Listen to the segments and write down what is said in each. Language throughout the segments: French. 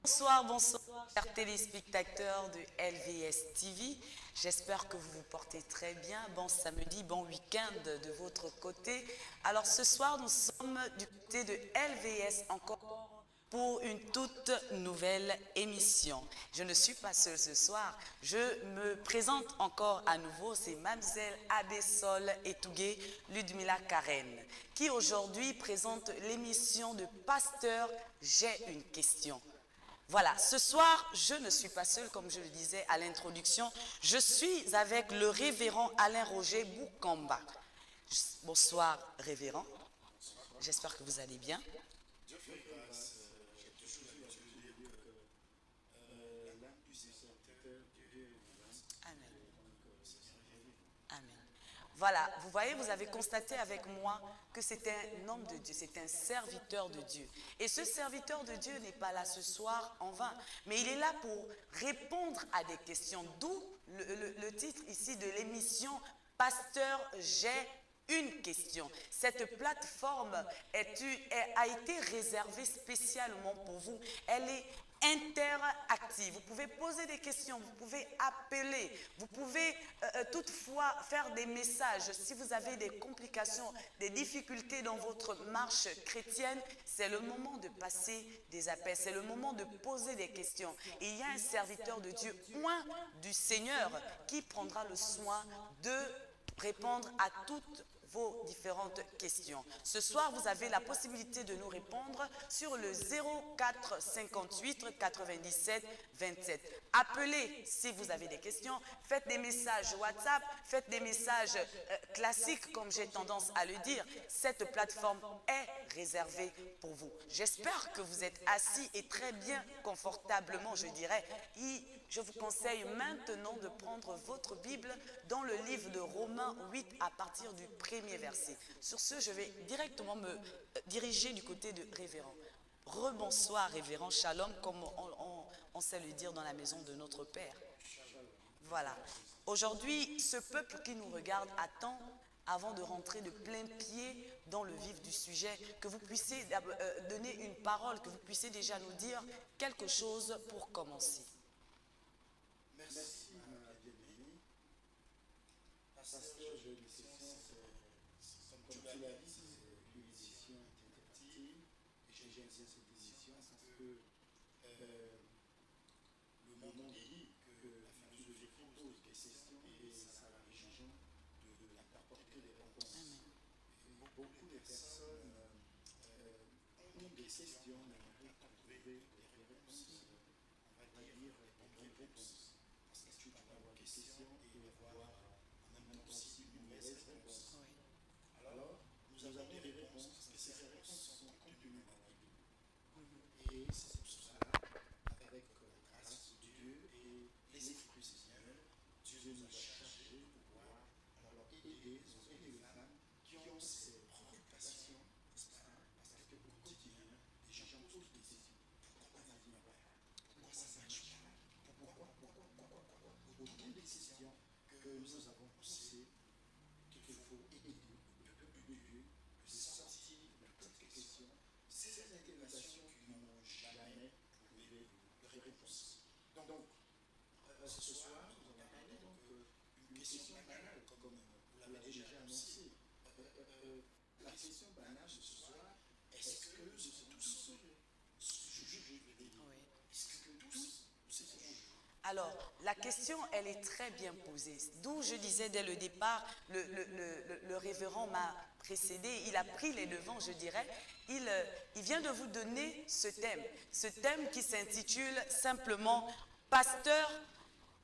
Bonsoir, bonsoir, chers téléspectateurs de LVS TV. J'espère que vous vous portez très bien. Bon samedi, bon week-end de votre côté. Alors ce soir, nous sommes du côté de LVS encore pour une toute nouvelle émission. Je ne suis pas seule ce soir. Je me présente encore à nouveau. C'est Mademoiselle Abessol Etougué Ludmila Karen qui aujourd'hui présente l'émission de Pasteur J'ai une question. Voilà, ce soir, je ne suis pas seule, comme je le disais à l'introduction. Je suis avec le révérend Alain Roger Boukamba. Bonsoir, révérend. J'espère que vous allez bien. Amen. Amen. Voilà, vous voyez, vous avez constaté avec moi que c'est un homme de Dieu, c'est un serviteur de Dieu. Et ce serviteur de Dieu n'est pas là ce soir en vain, mais il est là pour répondre à des questions. D'où le titre ici de l'émission « Pasteur, j'ai une question ». Cette plateforme a été réservée spécialement pour vous. Elle est interactive. Vous pouvez poser des questions, vous pouvez appeler, vous pouvez toutefois faire des messages. Si vous avez des complications, des difficultés dans votre marche chrétienne, c'est le moment de passer des appels, c'est le moment de poser des questions. Et il y a un serviteur de Dieu, point du Seigneur, qui prendra le soin de répondre à toutes vos différentes questions. Ce soir, vous avez la possibilité de nous répondre sur le 04 58 97 27. Appelez si vous avez des questions, faites des messages WhatsApp, faites des messages classiques comme j'ai tendance à le dire. Cette plateforme est réservée pour vous. J'espère que vous êtes assis et très bien confortablement, je dirais. Et je vous conseille maintenant de prendre votre Bible dans le livre de Romains 8 à partir du premier verset. Sur ce, je vais directement me diriger du côté de révérend. Rebonsoir révérend, shalom, comme on sait le dire dans la maison de notre Père. Voilà. Aujourd'hui, ce peuple qui nous regarde attend, avant de rentrer de plein pied dans le vif du sujet, que vous puissiez donner une parole, que vous puissiez déjà nous dire quelque chose pour commencer. Merci, bien-aimé. Pasteur, j'ai une question, comme tu l'as dit, c'est une édition interactive. Et j'aime bien cette édition parce que le monde dit que la philosophie pose des questions et ça a les gens d'apporter des réponses. Beaucoup de personnes ont des questions, mais n'arrivent pas à trouver des réponses, on va dire des réponses. Parce que tu peux avoir des questions et avoir en même temps aussi une mauvaise réponse. Alors, nous avons des réponses parce que ces réponses sont contenues dans la Bible. Et c'est pour cela, avec la grâce de Dieu et l'Esprit du Seigneur, Dieu nous a chargés de pouvoir alors aider les hommes et les femmes qui ont ces préoccupations, parce que au quotidien, les gens posent des questions. Pourquoi ça ne va pas? Pourquoi ça ne marche pas? Pourquoi? Autant de questions que nous avons poussées, qu'il faut aider le peuple de Dieu, de sortir de toutes les questions, ces interrogations qui n'ont jamais trouvé de réponse. Donc, ce soir, nous allons parler d'une question banale, comme vous l'avez déjà annoncé. La question banale de ce soir, est-ce que nous sommes tous jugés? Est-ce que tous nous sommes jugés? Alors, la question, elle est très bien posée. D'où je disais dès le départ, le révérend m'a précédé, il a pris les devants, je dirais. Il vient de vous donner ce thème qui s'intitule simplement « Pasteur,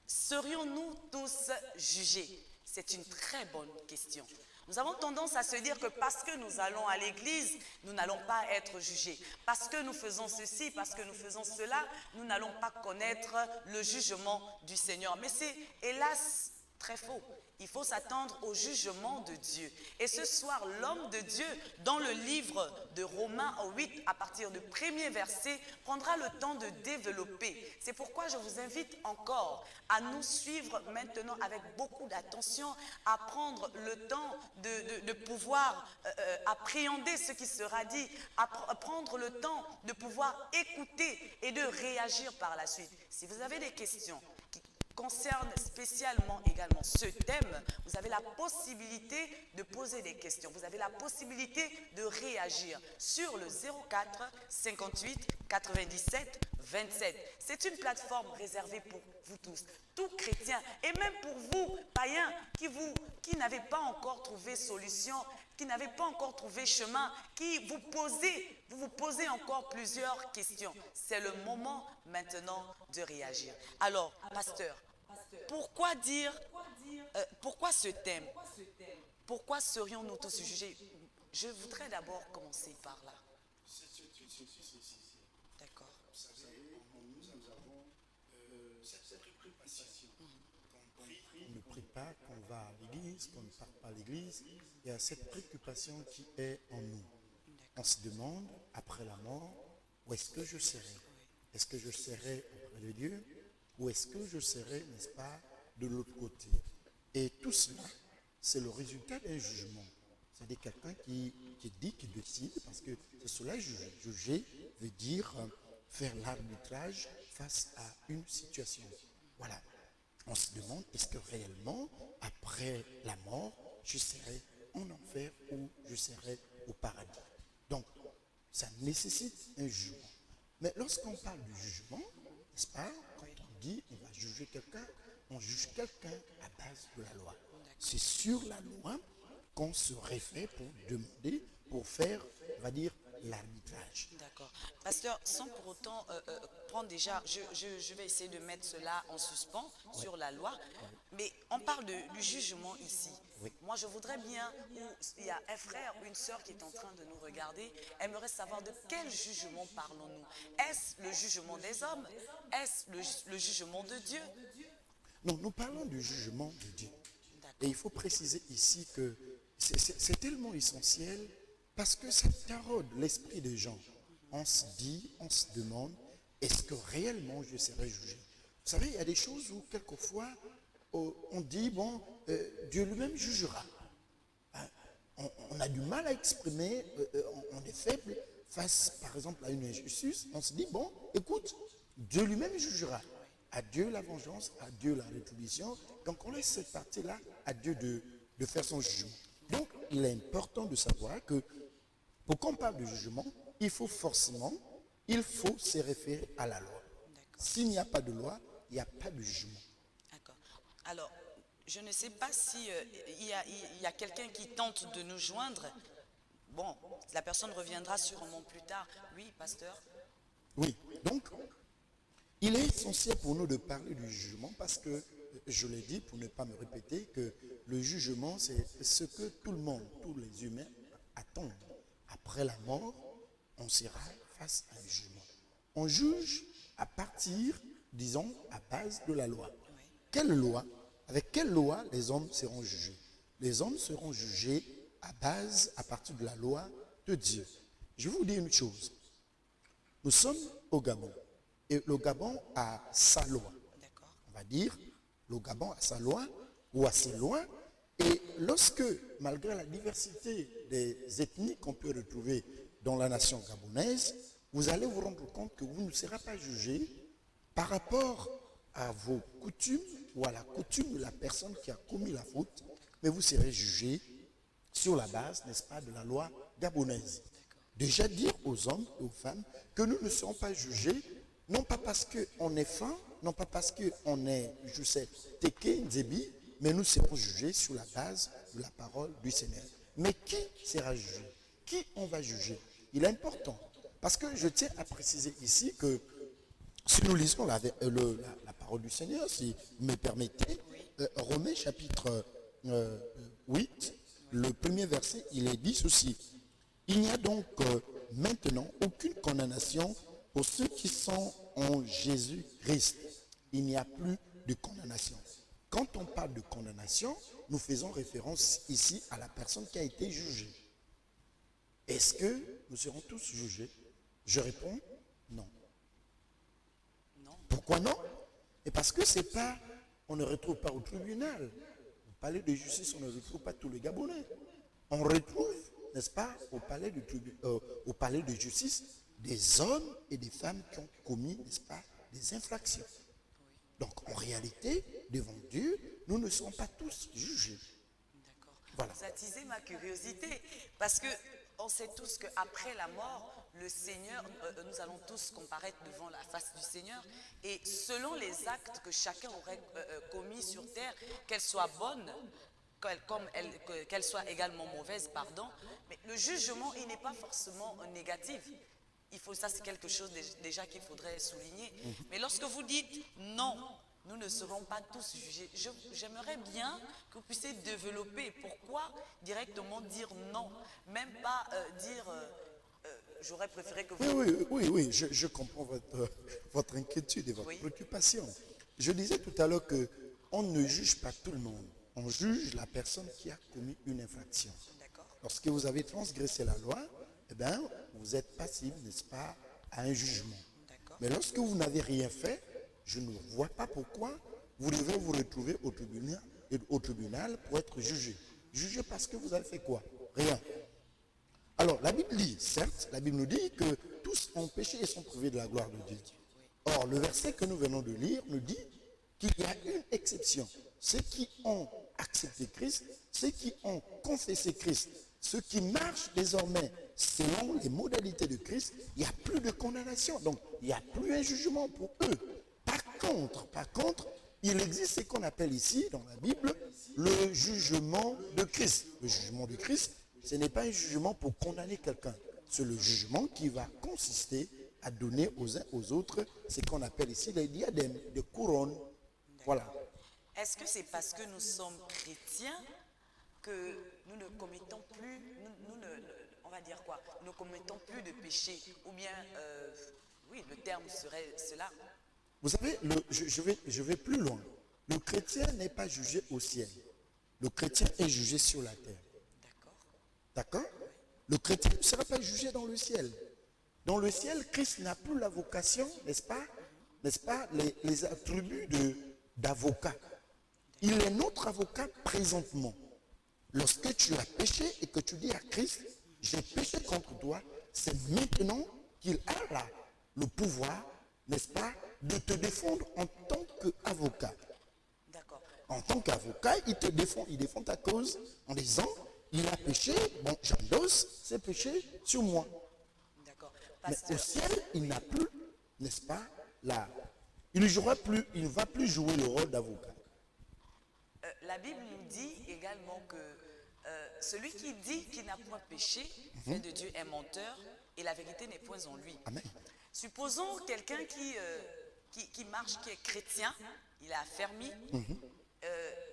serions-nous tous jugés ?» C'est une très bonne question. Nous avons tendance à se dire que parce que nous allons à l'église, nous n'allons pas être jugés. Parce que nous faisons ceci, parce que nous faisons cela, nous n'allons pas connaître le jugement du Seigneur. Mais c'est hélas très faux. il faut s'attendre au jugement de Dieu. Et ce soir, l'homme de Dieu, dans le livre de Romains 8, à partir du premier verset, prendra le temps de développer. C'est pourquoi je vous invite encore à nous suivre maintenant avec beaucoup d'attention, à prendre le temps de pouvoir appréhender ce qui sera dit, à prendre le temps de pouvoir écouter et de réagir par la suite. Si vous avez des questions qui concerne spécialement également ce thème, vous avez la possibilité de poser des questions. Vous avez la possibilité de réagir sur le 04 58 97 27. C'est une plateforme réservée pour vous tous, tout chrétien, et même pour vous, païens, qui n'avez pas encore trouvé solution, qui n'avez pas encore trouvé chemin, qui vous posez encore plusieurs questions. C'est le moment maintenant de réagir. Alors, pasteur, pourquoi ce thème? Pourquoi serions-nous tous jugés? Je voudrais d'abord commencer par là. D'accord. Vous savez, nous avons cette préoccupation. On ne prie pas, qu'on va à l'église, qu'on ne part pas à l'église. Il y a cette préoccupation qui est en nous. On se demande, après la mort, où est-ce que je serai? Est-ce que je serai auprès de Dieu? Ou est-ce que je serai, n'est-ce pas, de l'autre côté? Et tout cela, c'est le résultat d'un jugement. C'est-à-dire quelqu'un qui dit, qui décide, parce que c'est cela, juger veut dire faire l'arbitrage face à une situation. Voilà. On se demande, est-ce que réellement, après la mort, je serai en enfer ou je serai au paradis? Donc, ça nécessite un jugement. Mais lorsqu'on parle du jugement, n'est-ce pas, quand on dit on va juger quelqu'un, on juge quelqu'un à base de la loi. C'est sur la loi qu'on se réfère pour demander, pour faire, on va dire, l'arbitrage. D'accord. Pasteur, sans pour autant prendre déjà, je vais essayer de mettre cela en suspens sur la loi, mais on parle du jugement ici. Oui. Moi, je voudrais bien, il y a un frère ou une sœur qui est en train de nous regarder, aimerait savoir de quel jugement parlons-nous. Est-ce le jugement des hommes? Est-ce le jugement de Dieu? Non, nous parlons du jugement de Dieu. Et il faut préciser ici que c'est tellement essentiel parce que ça taraude l'esprit des gens. On se dit, on se demande, est-ce que réellement je serai jugé? Vous savez, il y a des choses où quelquefois on dit, bon, Dieu lui-même jugera. On a du mal à exprimer, on est faible face, par exemple, à une injustice. On se dit, bon, écoute, Dieu lui-même jugera. À Dieu la vengeance, à Dieu la rétribution. Donc on laisse cette partie-là à Dieu de faire son jugement. Donc il est important de savoir que pour qu'on parle de jugement, il faut se référer à la loi. S'il n'y a pas de loi, il n'y a pas de jugement. D'accord. Alors, je ne sais pas si il y a quelqu'un qui tente de nous joindre. Bon, la personne reviendra sûrement plus tard. Oui, pasteur. Oui, donc il est essentiel pour nous de parler du jugement parce que, je l'ai dit pour ne pas me répéter, que le jugement, c'est ce que tout le monde, tous les humains attendent. Après la mort, on sera face à un jugement. On juge à partir, disons, à base de la loi. Quelle loi? Avec quelle loi les hommes seront jugés? Les hommes seront jugés à partir de la loi de Dieu. Je vais vous dire une chose. Nous sommes au Gabon. Et le Gabon a sa loi. On va dire, le Gabon a sa loi ou a ses lois. Et lorsque, malgré la diversité des ethnies qu'on peut retrouver dans la nation gabonaise, vous allez vous rendre compte que vous ne serez pas jugé par rapport à vos coutumes ou à la coutume de la personne qui a commis la faute, mais vous serez jugé sur la base, n'est-ce pas, de la loi gabonaise. Déjà dire aux hommes et aux femmes que nous ne serons pas jugés, non pas parce qu'on est fin, non pas parce qu'on est, je sais, Teke, Nzebi, mais nous serons jugés sur la base de la parole du Seigneur. Mais qui sera jugé? Qui on va juger? Il est important. Parce que je tiens à préciser ici que si nous lisons la parole du Seigneur, si vous me permettez, Romains chapitre 8, le premier verset, il est dit ceci. Il n'y a donc maintenant aucune condamnation pour ceux qui sont en Jésus-Christ. Il n'y a plus de condamnation. Quand on parle de condamnation, nous faisons référence ici à la personne qui a été jugée. Est-ce que nous serons tous jugés? Je réponds non. Non. Pourquoi non? Et parce que c'est pas, on ne retrouve pas au tribunal. Au palais de justice, on ne retrouve pas tous les Gabonais. On retrouve, n'est-ce pas, au palais de justice, des hommes et des femmes qui ont commis, n'est-ce pas, des infractions. Donc, en réalité, devant Dieu, nous ne sommes pas tous jugés. D'accord. Voilà. Vous attisez ma curiosité parce que on sait tous qu'après la mort, le Seigneur, nous allons tous comparaître devant la face du Seigneur et selon les actes que chacun aurait commis sur terre, qu'elles soient bonnes, qu'elles soient également mauvaises, pardon, mais le jugement, il n'est pas forcément négatif. Ça, c'est quelque chose déjà qu'il faudrait souligner. Mais lorsque vous dites non, nous ne serons pas tous jugés, j'aimerais bien que vous puissiez développer. Pourquoi directement dire non? Même pas dire, j'aurais préféré que vous... Oui, je comprends votre inquiétude et votre préoccupation. Je disais tout à l'heure qu'on ne juge pas tout le monde. On juge la personne qui a commis une infraction. D'accord. Lorsque vous avez transgressé la loi, eh bien, vous êtes passible, n'est-ce pas, à un jugement. D'accord. Mais lorsque vous n'avez rien fait, je ne vois pas pourquoi vous devez vous retrouver au tribunal pour être jugé. Jugé parce que vous avez fait quoi? Rien. Alors, la Bible dit, certes, la Bible nous dit que tous ont péché et sont privés de la gloire de Dieu. Or, le verset que nous venons de lire nous dit qu'il y a une exception. Ceux qui ont accepté Christ, ceux qui ont confessé Christ, ceux qui marchent désormais selon les modalités de Christ, il n'y a plus de condamnation. Donc, il n'y a plus un jugement pour eux. Par contre, il existe ce qu'on appelle ici, dans la Bible, le jugement de Christ. Le jugement de Christ, ce n'est pas un jugement pour condamner quelqu'un. C'est le jugement qui va consister à donner aux uns aux autres ce qu'on appelle ici les diadèmes, des couronnes. Voilà. Est-ce que c'est parce que nous sommes chrétiens que nous ne commettons plus, on va dire quoi, nous ne commettons plus de péché? Ou bien, oui, le terme serait cela. Vous savez, je vais plus loin. Le chrétien n'est pas jugé au ciel. Le chrétien est jugé sur la terre. D'accord. D'accord? Le chrétien ne sera pas jugé dans le ciel. Dans le ciel, Christ n'a plus la vocation, n'est-ce pas, les attributs d'avocat. Il est notre avocat présentement. Lorsque tu as péché et que tu dis à Christ, j'ai péché contre toi, c'est maintenant qu'il a là le pouvoir, n'est-ce pas, de te défendre en tant qu'avocat. D'accord. En tant qu'avocat, il défend ta cause en disant, il a péché, bon, j'endosse ses péchés sur moi. D'accord. Mais Pasteur, au ciel, il n'a plus, n'est-ce pas, il ne va plus jouer le rôle d'avocat. la Bible nous dit également que celui qui dit qu'il n'a point péché, fait de Dieu un menteur, et la vérité n'est point en lui. Amen. Supposons quelqu'un qui marche, qui est chrétien, il a affermi.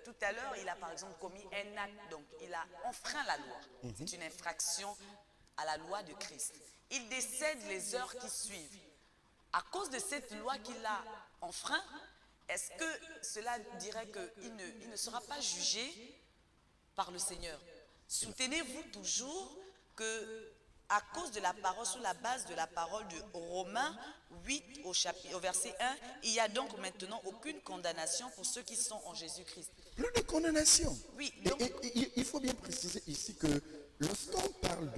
Tout à l'heure, il a par exemple commis un acte, donc il a enfreint la loi. C'est une infraction à la loi de Christ. Il décède les heures qui suivent. À cause de cette loi qu'il a enfreint, est-ce que cela dirait qu'il ne sera pas jugé par le Seigneur? Soutenez-vous toujours que, à cause de la parole, sur la base de la parole de Romains 8 au verset 1, il n'y a donc maintenant aucune condamnation pour ceux qui sont en Jésus-Christ. Plus de condamnation. Oui, Et- donc- et il faut bien préciser ici que lorsqu'on parle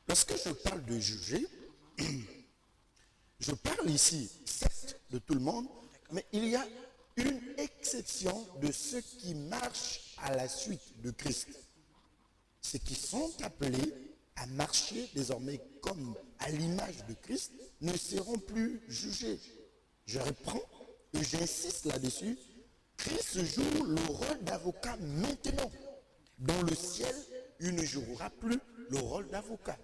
lorsque je parle de juger, je parle ici, certes, de tout le monde, mais il y a une exception de ceux qui marchent à la suite de Christ. Ceux qui sont appelés à marcher désormais comme à l'image de Christ ne seront plus jugés. Je reprends et j'insiste là-dessus. Christ joue le rôle d'avocat maintenant. Dans le ciel, il ne jouera plus le rôle d'avocat.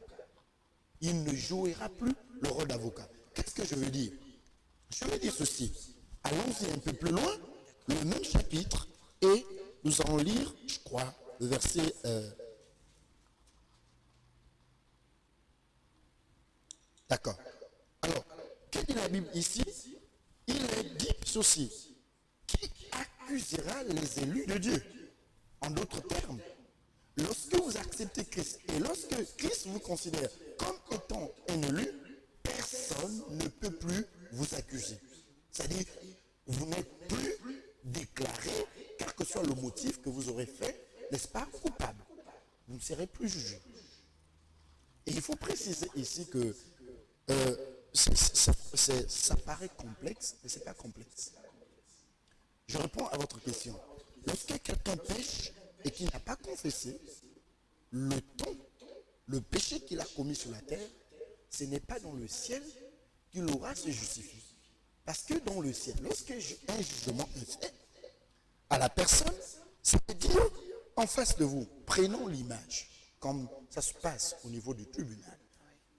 Il ne jouera plus le rôle d'avocat. Qu'est-ce que je veux dire? Je veux dire ceci. Allons-y un peu plus loin, le même chapitre, et nous allons lire, je crois, le verset... D'accord. Alors, que dit la Bible ici? Il est dit ceci. Qui a accusera les élus de Dieu. En d'autres termes, lorsque vous acceptez Christ et lorsque Christ vous considère comme étant un élu, personne ne peut plus vous accuser. C'est-à-dire, vous n'êtes plus déclaré, quel que soit le motif que vous aurez fait, n'est-ce pas, coupable. Vous ne serez plus jugé. Et il faut préciser ici que ça paraît complexe, mais ce n'est pas complexe. Je réponds à votre question. Lorsque quelqu'un pêche et qu'il n'a pas confessé, le péché qu'il a commis sur la terre, ce n'est pas dans le ciel qu'il aura à se justifier. Parce que dans le ciel, lorsqu'un jugement est fait à la personne, ça veut dire en face de vous, prenons l'image, comme ça se passe au niveau du tribunal.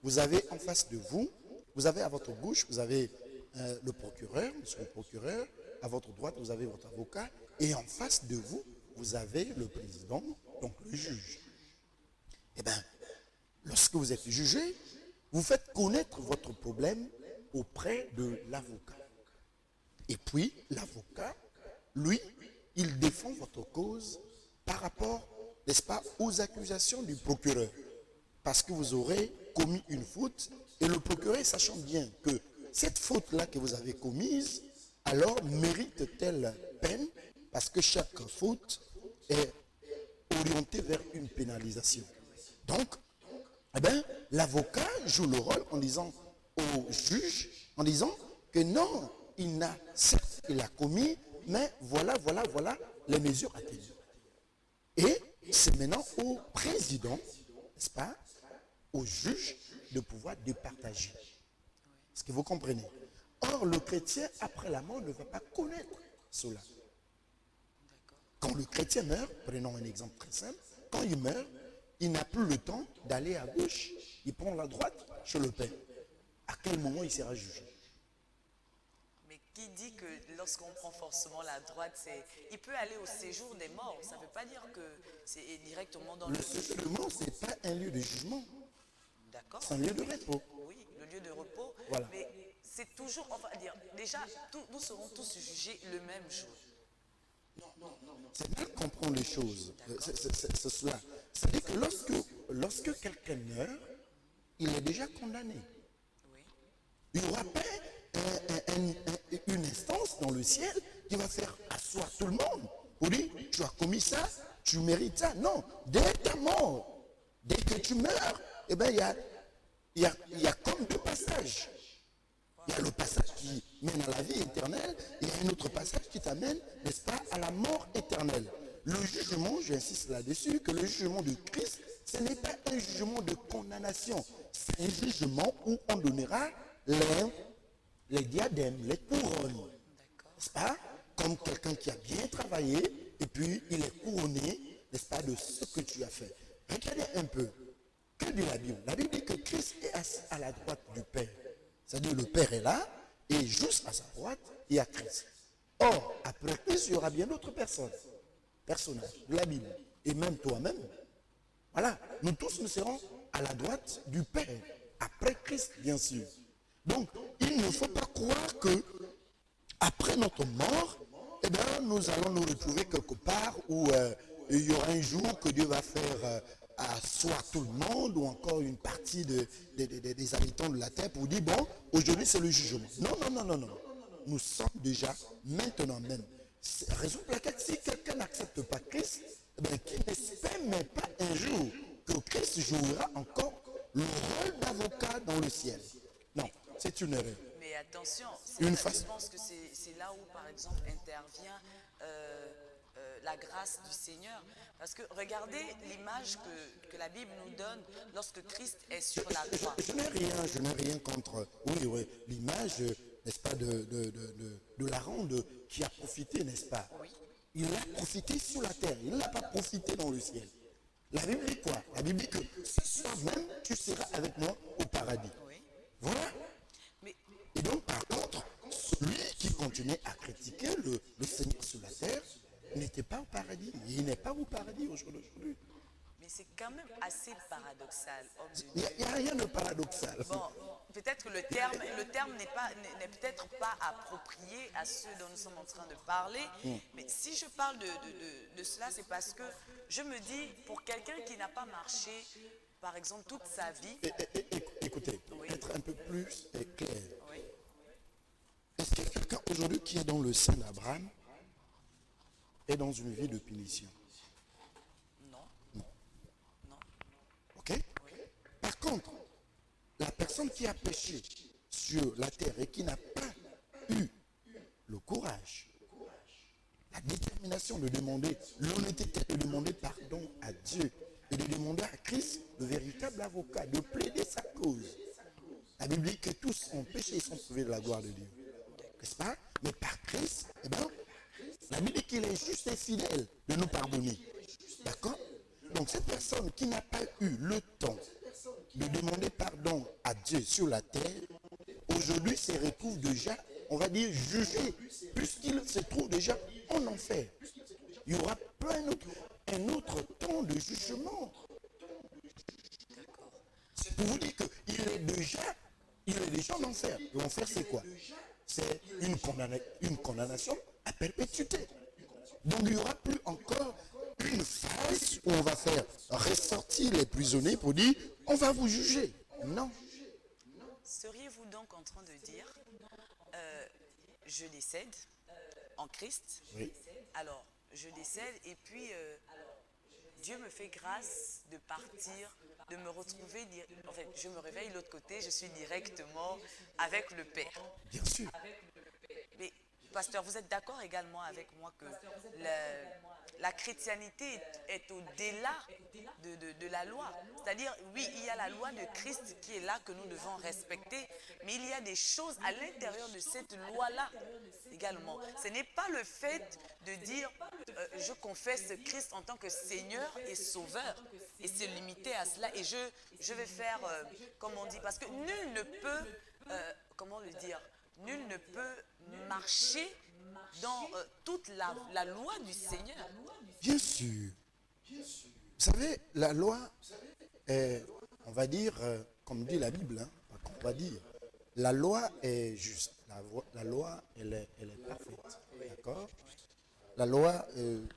Vous avez en face de vous, vous avez à votre gauche, vous avez le procureur, monsieur le procureur, à votre droite, vous avez votre avocat, et en face de vous, vous avez le président, donc le juge. Eh bien, lorsque vous êtes jugé, vous faites connaître votre problème auprès de l'avocat. Et puis, l'avocat, lui, il défend votre cause par rapport, n'est-ce pas, aux accusations du procureur. Parce que vous aurez commis une faute, et le procureur, sachant bien que cette faute-là que vous avez commise, alors mérite telle peine, parce que chaque faute est orientée vers une pénalisation. Donc, eh bien, l'avocat joue le rôle en disant au juge, en disant que non, certes, il a commis, mais voilà les mesures à tenir. Et c'est maintenant au président, n'est-ce pas, au juge de pouvoir départager. Est-ce que vous comprenez? Or, le chrétien, après la mort, ne va pas connaître cela. Quand le chrétien meurt, prenons un exemple très simple, quand il meurt, il n'a plus le temps d'aller à gauche, il prend la droite chez le Père. À quel moment il sera jugé? Mais qui dit que lorsqu'on prend forcément la droite, il peut aller au séjour des morts. Ça ne veut pas dire que c'est directement dans le séjour des morts, ce n'est pas un lieu de jugement. D'accord. C'est un lieu de repos. Oui, le lieu de repos. Voilà. Mais c'est toujours, on va dire, déjà, nous serons tous jugés le même jour. Non. C'est mal comprendre les choses. C'est cela. C'est-à-dire que lorsque quelqu'un meurt, il est déjà condamné. Oui. Il n'y aura pas une instance dans le ciel qui va faire asseoir tout le monde. Pour dire, tu as commis ça, tu mérites ça. Non, dès ta mort, dès que tu meurs, eh bien, il y a comme deux passages. Il y a le passage qui mène à la vie éternelle, et il y a un autre passage qui t'amène, n'est-ce pas, à la mort éternelle. Le jugement, j'insiste là-dessus, que le jugement de Christ, ce n'est pas un jugement de condamnation. C'est un jugement où on donnera les diadèmes, les couronnes. N'est-ce pas? Comme quelqu'un qui a bien travaillé, et puis il est couronné, n'est-ce pas, de ce que tu as fait. Regardez un peu. Que dit la Bible? La Bible dit que Christ est assis à la droite du Père. C'est-à-dire le Père est là, et juste à sa droite, il y a Christ. Or, après Christ, il y aura bien d'autres personnages de la Bible. Et même toi-même. Voilà, nous tous nous serons à la droite du Père, après Christ, bien sûr. Donc, il ne faut pas croire que après notre mort, eh bien, nous allons nous retrouver quelque part où il y aura un jour que Dieu va faire asseoir tout le monde ou encore une partie des habitants de la terre pour dire, bon, aujourd'hui c'est le jugement. Non. Nous sommes déjà maintenant même. Raison pour laquelle si quelqu'un n'accepte pas Christ, eh bien, qu'il n'espère même pas un jour que Christ jouera encore le rôle d'avocat dans le ciel. Non, c'est une erreur. Mais attention, Je pense que c'est là où, par exemple, intervient la grâce du Seigneur. Parce que regardez l'image que la Bible nous donne lorsque Christ est sur la croix. Je n'ai rien contre, oui, l'image, n'est-ce pas, de l'Aaron qui a profité, n'est-ce pas? Oui. Il a profité sur la terre, il n'a pas profité dans le ciel. La Bible dit quoi? La Bible dit que ce soir même, tu seras avec moi au paradis. Oui. Voilà. Et donc, par contre, celui qui continuait à critiquer le Seigneur sur la terre n'était pas au paradis. Il n'est pas au paradis aujourd'hui. Mais c'est quand même assez paradoxal, homme de Dieu. Il n'y a rien de paradoxal. Bon, peut-être que le terme n'est peut-être pas approprié à ce dont nous sommes en train de parler. Mais si je parle de cela, c'est parce que je me dis, pour quelqu'un qui n'a pas marché, par exemple, toute sa vie. Écoutez, pour être un peu plus clair. Oui. Est-ce qu'il y a quelqu'un aujourd'hui qui est dans le sein d'Abraham et dans une vie de punition? Non. Non. Non. Ok? Par contre, la personne qui a péché sur la terre et qui n'a pas eu le courage, la détermination de demander, l'honnêteté de demander pardon à Dieu et de demander à Christ, le véritable avocat, de plaider sa cause. La Bible dit que tous ont péché et sont privés de la gloire de Dieu. N'est-ce pas? Mais par Christ, la Bible dit qu'il est juste et fidèle de nous pardonner. D'accord? Donc cette personne qui n'a pas eu le temps de demander pardon à Dieu sur la terre, aujourd'hui se retrouve déjà, on va dire, jugé, puisqu'il se trouve déjà en enfer. Il y aura pas un autre temps de jugement. C'est pour vous dire qu'il est déjà en enfer. Et l'enfer, c'est quoi? C'est une condamnation à perpétuité. Donc il n'y aura plus encore une phase où on va faire ressortir les prisonniers pour dire on va vous juger. Non. Seriez-vous donc en train de dire, je décède en Christ, Oui. alors je décède et puis Dieu me fait grâce de partir, de me retrouver, en fait je me réveille de l'autre côté, je suis directement avec le Père. Bien sûr. Mais pasteur, vous êtes d'accord également avec moi que la chrétienté est au-delà de la loi. C'est-à-dire, oui, il y a la loi de Christ qui est là que nous devons respecter, mais il y a des choses à l'intérieur de cette loi-là également. Ce n'est pas le fait de dire je confesse Christ en tant que Seigneur et Sauveur et se limiter à cela et je vais faire comme on dit, parce que nul ne peut, comment le dire, nul ne peut marcher dans toute la loi du Seigneur. Bien sûr. Vous savez, la loi est, on va dire, comme dit la Bible, on va dire, la loi est juste. La loi, elle est parfaite. D'accord? La loi,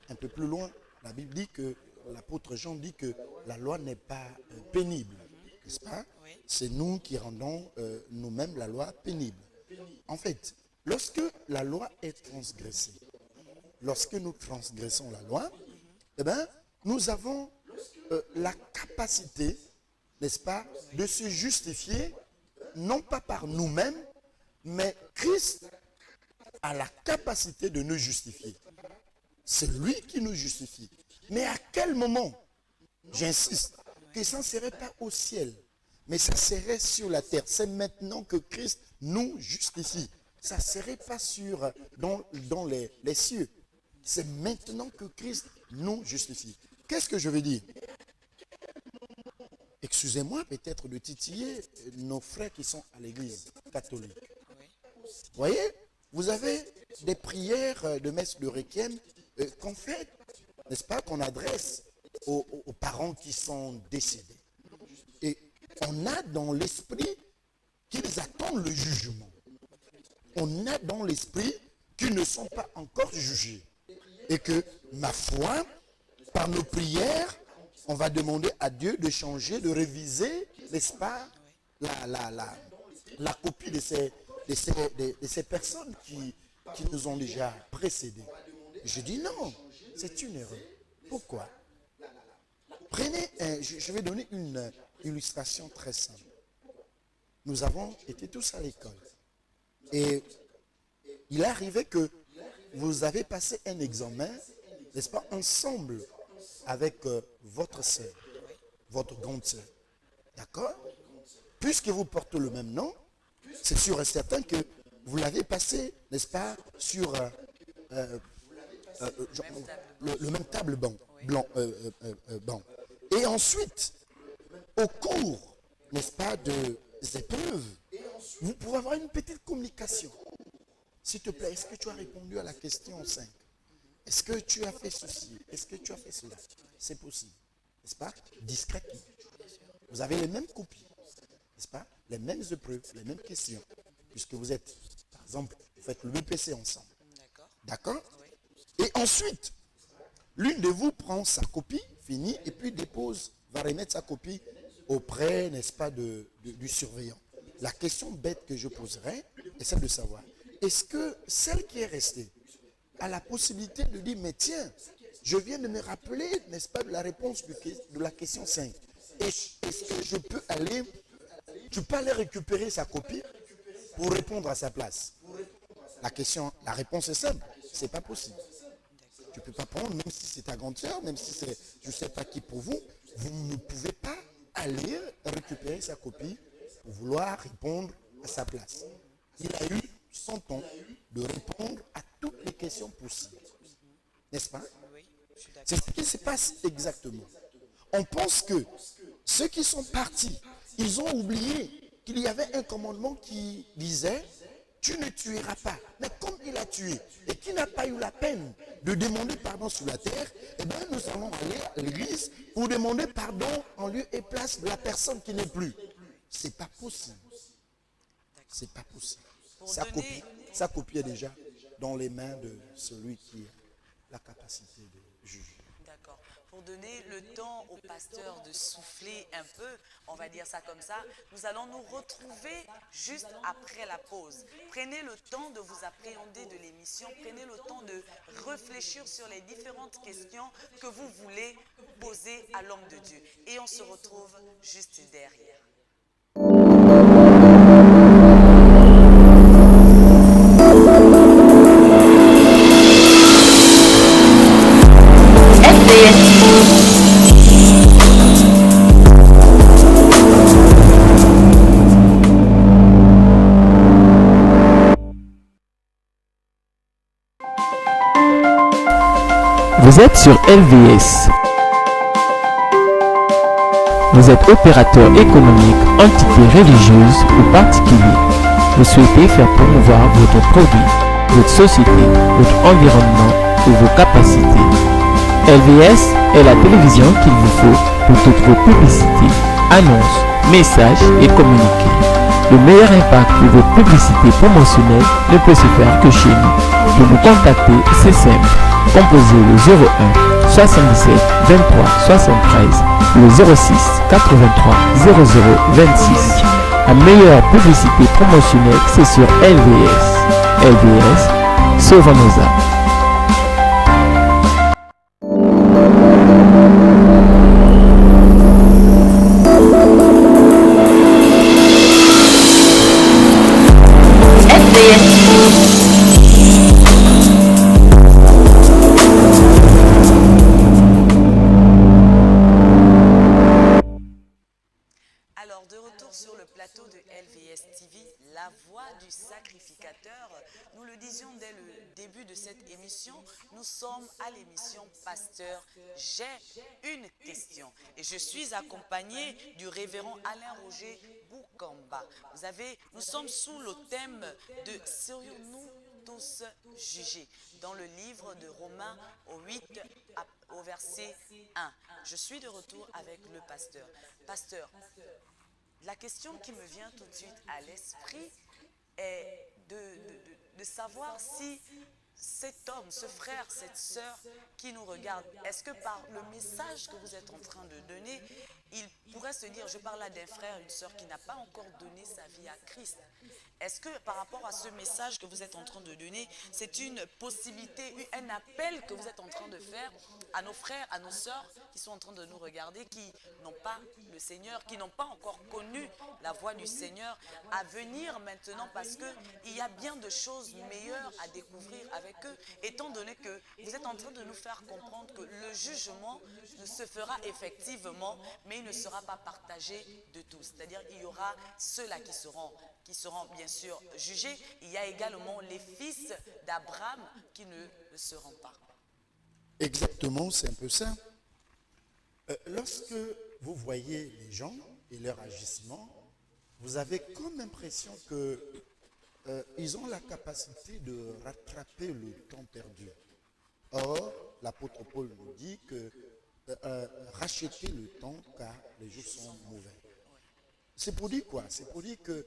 un peu plus loin, la Bible dit que, l'apôtre Jean dit que la loi n'est pas pénible. N'est-ce pas? Oui. C'est nous qui rendons nous-mêmes la loi pénible. En fait, lorsque la loi est transgressée, lorsque nous transgressons la loi, eh bien, nous avons la capacité, n'est-ce pas, de se justifier, non pas par nous-mêmes, mais Christ a la capacité de nous justifier. C'est lui qui nous justifie. Mais à quel moment? J'insiste, que ça ne serait pas au ciel, mais ça serait sur la terre. C'est maintenant que Christ nous justifie. Ça ne serait pas dans les cieux. C'est maintenant que Christ nous justifie. Qu'est-ce que je veux dire? Excusez-moi peut-être de titiller nos frères qui sont à l'église catholique. Vous voyez, vous avez des prières de messe de requiem qu'on fait, n'est-ce pas, qu'on adresse aux parents qui sont décédés. Et on a dans l'esprit qu'ils attendent le jugement. On a dans l'esprit qu'ils ne sont pas encore jugés. Et que, ma foi, par nos prières, on va demander à Dieu de changer, de réviser, n'est-ce pas, la copie de ces personnes qui nous ont déjà précédés. Je dis non, c'est une erreur. Pourquoi? Prenez, je vais donner une illustration très simple. Nous avons été tous à l'école. Et il est arrivé que vous avez passé un examen, n'est-ce pas, ensemble avec votre sœur, votre grande sœur. D'accord? Puisque vous portez le même nom, c'est sûr et certain que vous l'avez passé, n'est-ce pas, sur le même table blanc. Et ensuite, au cours, n'est-ce pas, des épreuves, vous pouvez avoir une petite communication. S'il te plaît, est-ce que tu as répondu à la question 5? Est-ce que tu as fait ceci? Est-ce que tu as fait cela? C'est possible, n'est-ce pas? Discrètement. Vous avez les mêmes copies, n'est-ce pas? les mêmes épreuves, les mêmes questions, puisque vous êtes, par exemple, vous faites le BPC ensemble. D'accord? Oui. Et ensuite, l'une de vous prend sa copie, finit, et puis va remettre sa copie auprès, n'est-ce pas, du surveillant. La question bête que je poserai est celle de savoir, est-ce que celle qui est restée a la possibilité de dire, mais tiens, je viens de me rappeler, n'est-ce pas, de la réponse de la question 5. Est-ce que tu peux aller récupérer sa copie pour répondre à sa place? La réponse est simple, c'est pas possible. Tu ne peux pas prendre, même si c'est ta grande sœur, même si c'est je ne sais pas qui pour vous, vous ne pouvez pas aller récupérer sa copie pour vouloir répondre à sa place. Il a eu son temps de répondre à toutes les questions possibles. N'est-ce pas? Oui, je suis d'accord. C'est ce qui se passe exactement. On pense que ceux qui sont partis, ils ont oublié qu'il y avait un commandement qui disait « Tu ne tueras pas ». Mais comme il a tué et qu'il n'a pas eu la peine de demander pardon sur la terre, eh bien nous allons aller à l'église pour demander pardon en lieu et place de la personne qui n'est plus. C'est pas possible. C'est pas possible. Sa copie est déjà dans les mains de celui qui a la capacité de juger. D'accord. Pour donner le temps au pasteur de souffler un peu, on va dire ça comme ça, nous allons nous retrouver juste après la pause. Prenez le temps de vous appréhender de l'émission, prenez le temps de réfléchir sur les différentes questions que vous voulez poser à l'homme de Dieu. Et on se retrouve juste derrière. Vous êtes sur LVS. Vous êtes opérateur économique, entité religieuse ou particulier. Vous souhaitez faire promouvoir votre produit, votre société, votre environnement ou vos capacités. LVS est la télévision qu'il vous faut pour toutes vos publicités, annonces, messages et communiqués. Le meilleur impact de votre publicité promotionnelle ne peut se faire que chez nous. Pour nous contacter, c'est simple. Composez le 01 77 23 73 ou le 06 83 00 26. La meilleure publicité promotionnelle, c'est sur LVS. LVS, sauvons nos âmes. Alors, de retour sur le plateau de LVS TV, la voix du sacrificateur, nous le disions dès le début de cette émission, nous sommes à l'émission Pasteur, j'ai une question. Et je suis accompagné du révérend Alain Roger Boukamba. Nous sommes sous le thème de « Serions-nous tous jugés ?» dans le livre de Romains au 8 au verset 1. Je suis de retour avec le pasteur. Pasteur, la question qui me vient tout de suite à l'esprit est de savoir si cet homme, ce frère, cette sœur qui nous regarde, est-ce que par le message que vous êtes en train de donner, il pourrait se dire, je parle là d'un frère, une sœur qui n'a pas encore donné sa vie à Christ. Est-ce que par rapport à ce message que vous êtes en train de donner, c'est une possibilité, un appel que vous êtes en train de faire à nos frères, à nos sœurs qui sont en train de nous regarder, qui n'ont pas le Seigneur, qui n'ont pas encore connu la voix du Seigneur, à venir maintenant parce qu'il y a bien de choses meilleures à découvrir avec eux, étant donné que vous êtes en train de nous faire comprendre que le jugement se fera effectivement, mais il ne sera pas partagé de tous. C'est-à-dire il y aura ceux-là qui seront bien sûr jugés. Il y a également les fils d'Abraham qui ne le seront pas. Exactement, c'est un peu ça. Lorsque vous voyez les gens et leur agissement, vous avez comme l'impression qu'ils ont la capacité de rattraper le temps perdu. Or, l'apôtre Paul nous dit que rachetez le temps car les jours sont mauvais. C'est pour dire quoi? C'est pour dire que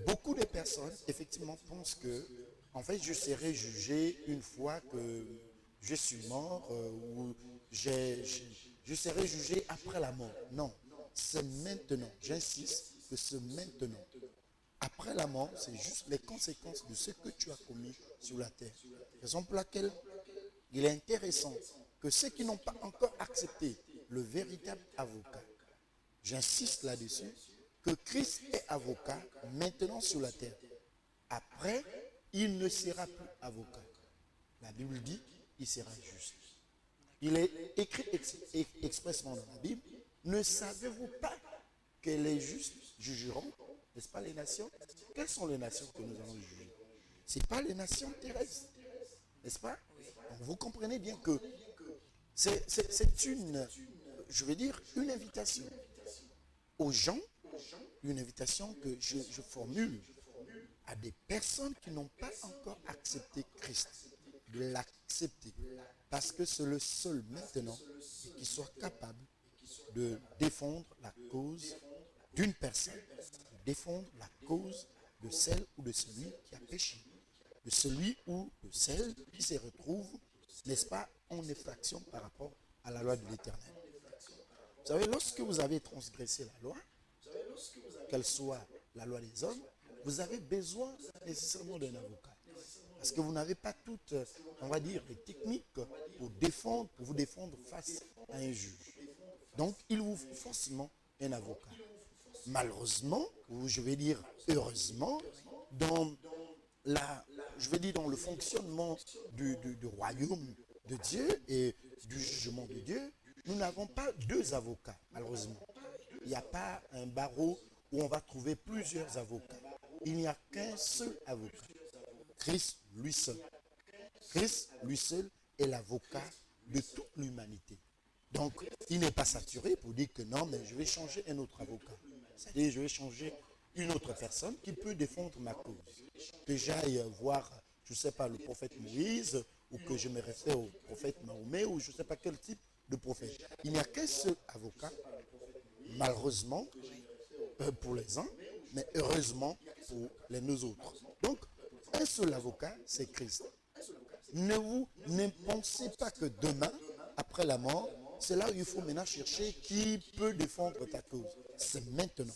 beaucoup de personnes, effectivement, pensent que, en fait, je serai jugé une fois que je suis mort ou je serai jugé après la mort. Non, c'est maintenant. J'insiste que c'est maintenant. Après la mort, c'est juste les conséquences de ce que tu as commis sur la terre. Raison pour laquelle il est intéressant que ceux qui n'ont pas encore accepté le véritable avocat, j'insiste là-dessus, que Christ est avocat maintenant sur la terre. Après, il ne sera plus avocat. La Bible dit, il sera juste. Il est écrit expressement dans la Bible, ne savez-vous pas que les justes jugeront, n'est-ce pas les nations? Quelles sont les nations que nous allons juger? Ce n'est pas les nations terrestres, n'est-ce pas? Donc vous comprenez bien que c'est une, je veux dire, une invitation aux gens, une invitation que je formule à des personnes qui n'ont pas encore accepté Christ, de l'accepter, parce que c'est le seul maintenant qui soit capable de défendre la cause d'une personne, de défendre la cause de celle ou de celui qui a péché, de celui ou de celle qui se retrouve, n'est-ce pas, en effraction par rapport à la loi de l'Éternel. Vous savez, lorsque vous avez transgressé la loi, qu'elle soit la loi des hommes, vous avez besoin nécessairement d'un avocat. Parce que vous n'avez pas toutes, on va dire, les techniques pour vous défendre face à un juge. Donc, il vous faut forcément un avocat. Malheureusement, ou je vais dire heureusement, dans le fonctionnement du royaume de Dieu et du jugement de Dieu, nous n'avons pas deux avocats, malheureusement. Il n'y a pas un barreau où on va trouver plusieurs avocats. Il n'y a qu'un seul avocat. Christ, lui seul. Christ, lui seul, est l'avocat de toute l'humanité. Donc, il n'est pas saturé pour dire que non, mais je vais changer un autre avocat. C'est-à-dire, je vais changer une autre personne qui peut défendre ma cause. Que j'aille voir, je ne sais pas, le prophète Moïse, ou que je me réfère au prophète Mahomet, ou je ne sais pas quel type de prophète. Il n'y a qu'un seul avocat, malheureusement, pour les uns, mais heureusement pour les nous autres. Donc, un seul avocat, c'est Christ. Ne pensez pas que demain, après la mort, c'est là où il faut maintenant chercher qui peut défendre ta cause. C'est maintenant.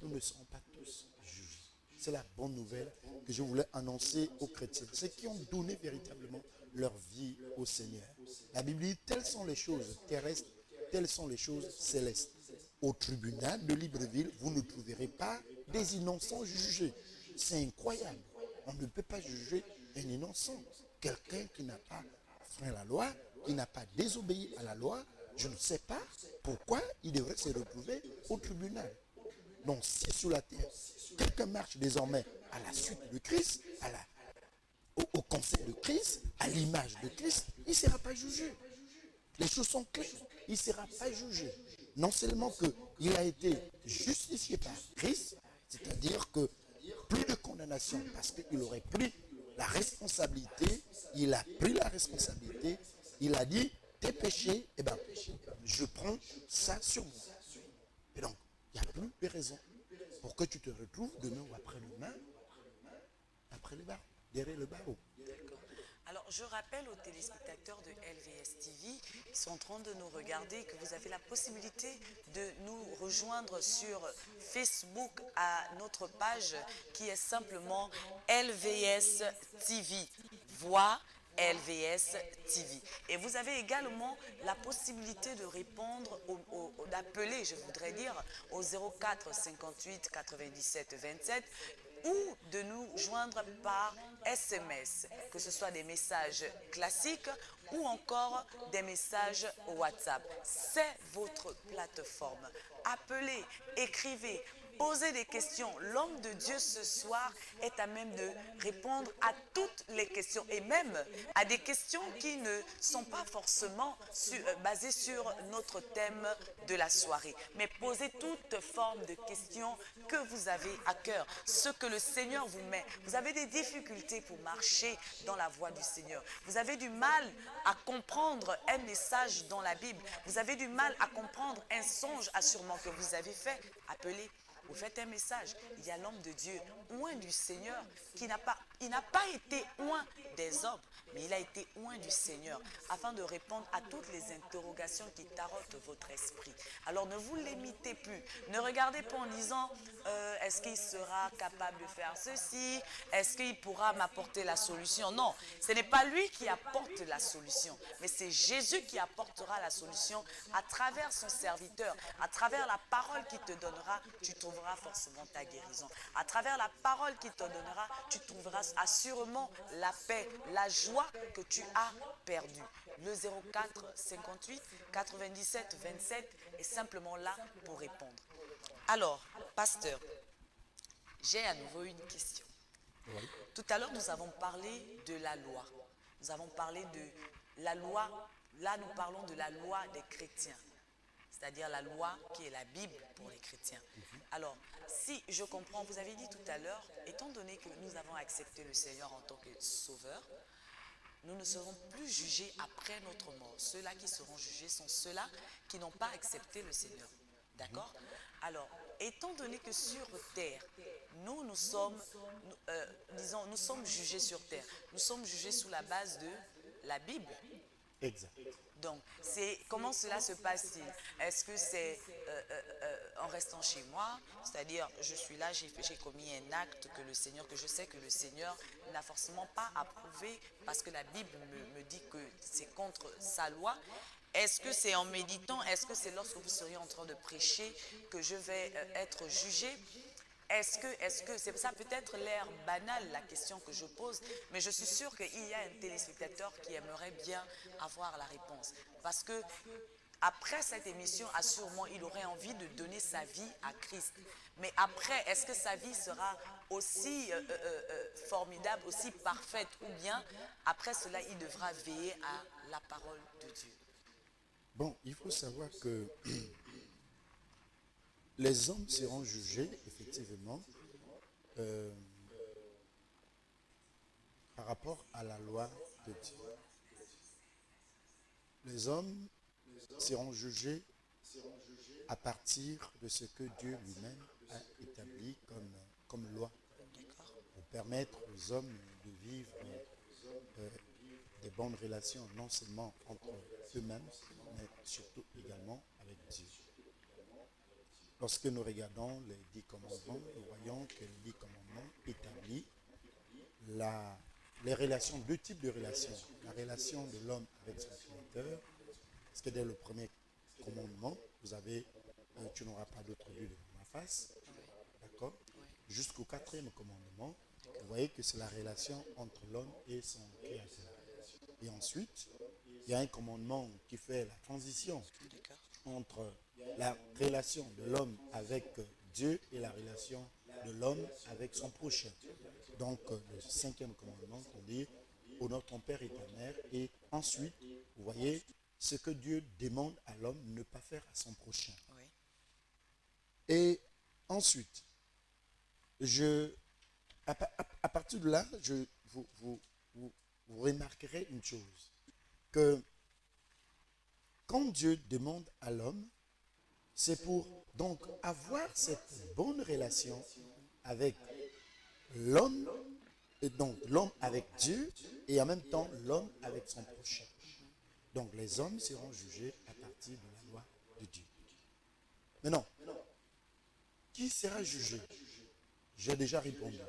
Nous ne serons pas tous jugés. C'est la bonne nouvelle que je voulais annoncer aux chrétiens. Ceux qui ont donné véritablement leur vie au Seigneur. La Bible dit, telles sont les choses terrestres, telles sont les choses célestes. Au tribunal de Libreville, vous ne trouverez pas des innocents jugés. C'est incroyable. On ne peut pas juger un innocent. Quelqu'un qui n'a pas freint la loi, qui n'a pas désobéi à la loi, je ne sais pas pourquoi il devrait se retrouver au tribunal. Donc si sur la terre, quelqu'un marche désormais à la suite de Christ, au conseil de Christ, à l'image de Christ, il ne sera pas jugé. Les choses sont claires. Il ne sera pas jugé. Non seulement qu'il a été justifié par Christ, c'est-à-dire que plus de condamnation parce qu'il aurait pris la responsabilité, il a pris la responsabilité, il a dit, tes péchés, je prends ça sur moi. Et donc, il n'y a plus de raison pour que tu te retrouves demain ou après-demain, après le barreau, derrière le barreau. Alors, je rappelle aux téléspectateurs de LVS TV qui sont en train de nous regarder que vous avez la possibilité de nous rejoindre sur Facebook à notre page qui est simplement LVS TV. Voix LVS TV. Et vous avez également la possibilité de répondre, d'appeler, je voudrais dire, au 04 58 97 27 ou de nous joindre par SMS, que ce soit des messages classiques ou encore des messages WhatsApp. C'est votre plateforme. Appelez, écrivez, posez des questions. L'homme de Dieu ce soir est à même de répondre à toutes les questions et même à des questions qui ne sont pas forcément basées sur notre thème de la soirée. Mais posez toute forme de questions que vous avez à cœur, ce que le Seigneur vous met. Vous avez des difficultés pour marcher dans la voie du Seigneur. Vous avez du mal à comprendre un message dans la Bible. Vous avez du mal à comprendre un songe assurément que vous avez fait. Appelez. vous faites un message. Il y a l'homme de Dieu, oint du Seigneur, qui n'a pas été oint des hommes, mais il a été oint du Seigneur, afin de répondre à toutes les interrogations qui tarautent votre esprit. Alors ne vous limitez plus. Ne regardez pas en disant, est-ce qu'il sera capable de faire ceci? Est-ce qu'il pourra m'apporter la solution? Non, ce n'est pas lui qui apporte la solution, mais c'est Jésus qui apportera la solution à travers son serviteur, à travers la parole qu'il te donnera, tu trouveras forcément ta guérison. À travers la parole qu'il te donnera, tu trouveras assurément la paix, la joie que tu as perdue. Le 04 58 97 27 est simplement là pour répondre. Alors, pasteur, j'ai à nouveau une question. Oui. Tout à l'heure, nous avons parlé de la loi. Nous avons parlé de la loi. Là, nous parlons de la loi des chrétiens, c'est-à-dire la loi qui est la Bible pour les chrétiens. Alors, si je comprends, vous avez dit tout à l'heure, étant donné que nous avons accepté le Seigneur en tant que sauveur, nous ne serons plus jugés après notre mort. Ceux-là qui seront jugés sont ceux-là qui n'ont pas accepté le Seigneur. D'accord? Alors, étant donné que sur terre, nous sommes jugés sur terre. Nous sommes jugés sous la base de la Bible. Exact. Donc, comment cela se passe-t-il? Est-ce que c'est en restant chez moi, c'est-à-dire je suis là, j'ai commis un acte que je sais que le Seigneur n'a forcément pas approuvé parce que la Bible me dit que c'est contre sa loi. Est-ce que c'est en méditant? Est-ce que c'est lorsque vous seriez en train de prêcher que je vais être jugé? Est-ce que c'est ça peut-être l'air banal la question que je pose, mais je suis sûre qu'il y a un téléspectateur qui aimerait bien avoir la réponse. Parce que après cette émission, assurément, il aurait envie de donner sa vie à Christ. Mais après, est-ce que sa vie sera aussi formidable, aussi parfaite, ou bien après cela, il devra veiller à la parole de Dieu? Bon, il faut savoir que les hommes seront jugés, effectivement, par rapport à la loi de Dieu. Les hommes seront jugés à partir de ce que Dieu lui-même a établi comme loi, pour permettre aux hommes de vivre des bonnes relations, non seulement entre eux-mêmes, mais surtout également avec Dieu. Lorsque nous regardons les 10 commandements, nous voyons que les 10 commandements établissent les relations, deux types de relations. La relation de l'homme avec son créateur, parce que dès le premier commandement, vous avez « tu n'auras pas d'autre Dieu devant ma face ». D'accord? Jusqu'au 4e commandement, vous voyez que c'est la relation entre l'homme et son créateur. Et ensuite, il y a un commandement qui fait la transition entre la relation de l'homme avec Dieu et la relation de l'homme avec son prochain. Donc, le 5e commandement qu'on dit « honore ton père et ta mère ». Et ensuite, vous voyez ce que Dieu demande à l'homme, ne pas faire à son prochain. Oui. Et ensuite, à partir de là, vous remarquerez une chose, que quand Dieu demande à l'homme, c'est pour donc avoir cette bonne relation avec l'homme, et donc l'homme avec Dieu, et en même temps l'homme avec son prochain. Donc les hommes seront jugés à partir de la loi de Dieu. Maintenant, qui sera jugé? J'ai déjà répondu.